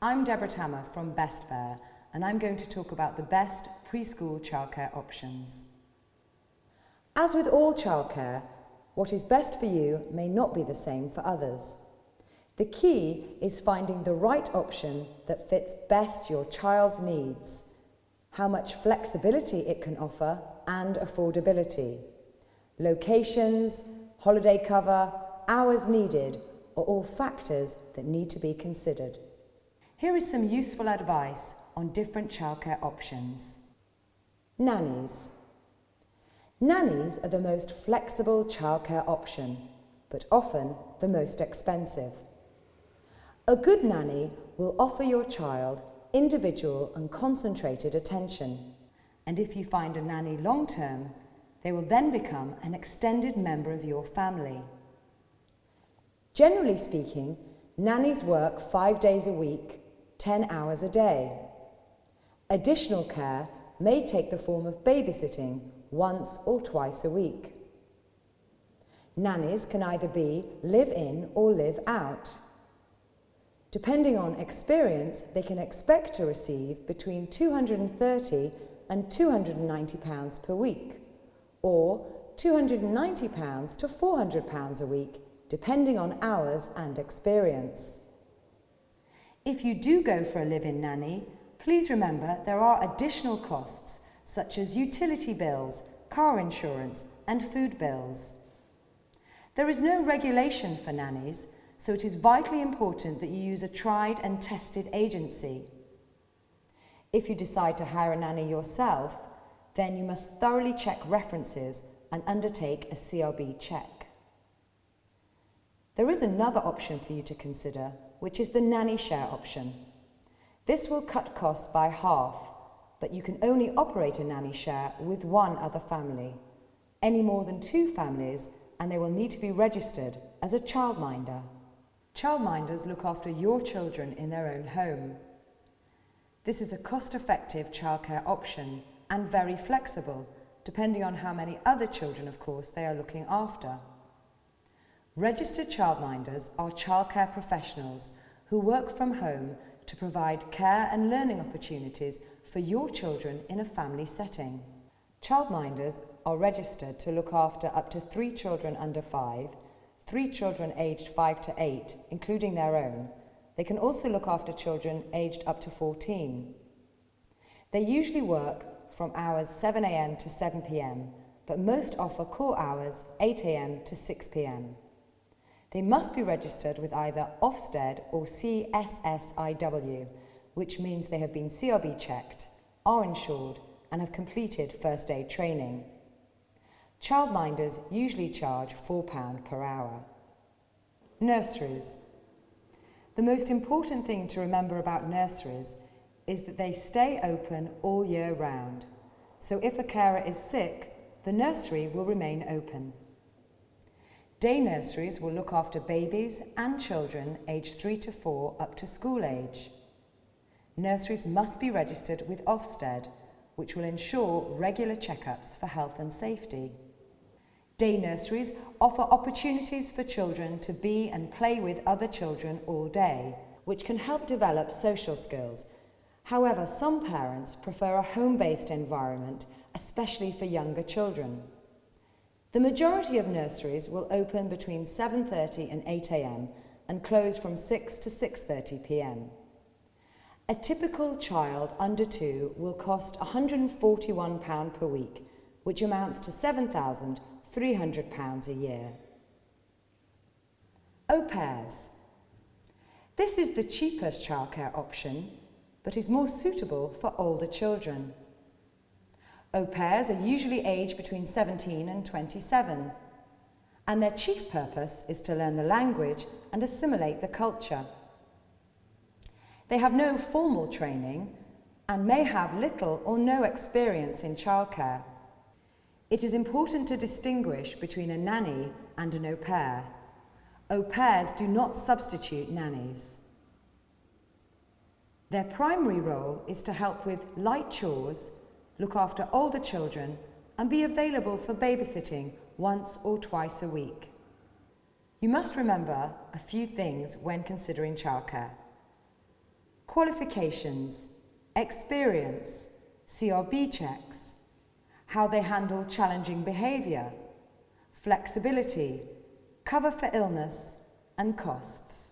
I'm Debra Tammer from Bestbear, and I'm going to talk about the best preschool childcare options. As with all childcare, what is best for you may not be the same for others. The key is finding the right option that fits best your child's needs, how much flexibility it can offer, and affordability. Locations, holiday cover, hours needed are all factors that need to be considered. Here is some useful advice on different childcare options. Nannies. Nannies are the most flexible childcare option, but often the most expensive. A good nanny will offer your child individual and concentrated attention, and if you find a nanny long-term, they will then become an extended member of your family. Generally speaking, nannies work 5 days a week, 10 hours a day. Additional care may take the form of babysitting once or twice a week. Nannies can either be live-in or live-out. Depending on experience, they can expect to receive between £230 and £290 per week, or £290 to £400 a week, depending on hours and experience. If you do go for a live-in nanny, please remember there are additional costs such as utility bills, car insurance and food bills. There is no regulation for nannies, so it is vitally important that you use a tried and tested agency. If you decide to hire a nanny yourself, then you must thoroughly check references and undertake a CRB check. There is another option for you to consider, which is the nanny share option. This will cut costs by half, but you can only operate a nanny share with one other family. Any more than 2 families, and they will need to be registered as a childminder. Childminders look after your children in their own home. This is a cost-effective childcare option and very flexible, depending on how many other children, of course, they are looking after. Registered childminders are childcare professionals who work from home to provide care and learning opportunities for your children in a family setting. Childminders are registered to look after up to 3 children under 5, 3 children aged 5 to 8, including their own. They can also look after children aged up to 14. They usually work from hours 7 a.m. to 7 p.m, but most offer core hours 8 a.m. to 6 p.m. They must be registered with either Ofsted or CSSIW, which means they have been CRB checked, are insured, and have completed first aid training. Childminders usually charge £4 per hour. Nurseries. The most important thing to remember about nurseries is that they stay open all year round. So if a carer is sick, the nursery will remain open. Day nurseries will look after babies and children aged 3 to 4 up to school age. Nurseries must be registered with Ofsted, which will ensure regular checkups for health and safety. Day nurseries offer opportunities for children to be and play with other children all day, which can help develop social skills. However, some parents prefer a home-based environment, especially for younger children. The majority of nurseries will open between 7:30 and 8 a.m. and close from 6 to 6:30 p.m. A typical child under 2 will cost £141 per week, which amounts to £7,300 a year. Au pairs. This is the cheapest childcare option, but is more suitable for older children. Au pairs are usually aged between 17 and 27, and their chief purpose is to learn the language and assimilate the culture. They have no formal training and may have little or no experience in childcare. It is important to distinguish between a nanny and an au pair. Au pairs do not substitute nannies. Their primary role is to help with light chores, look after older children, and be available for babysitting once or twice a week. You must remember a few things when considering childcare. qualifications, experience, CRB checks, how they handle challenging behaviour, flexibility, cover for illness, and costs.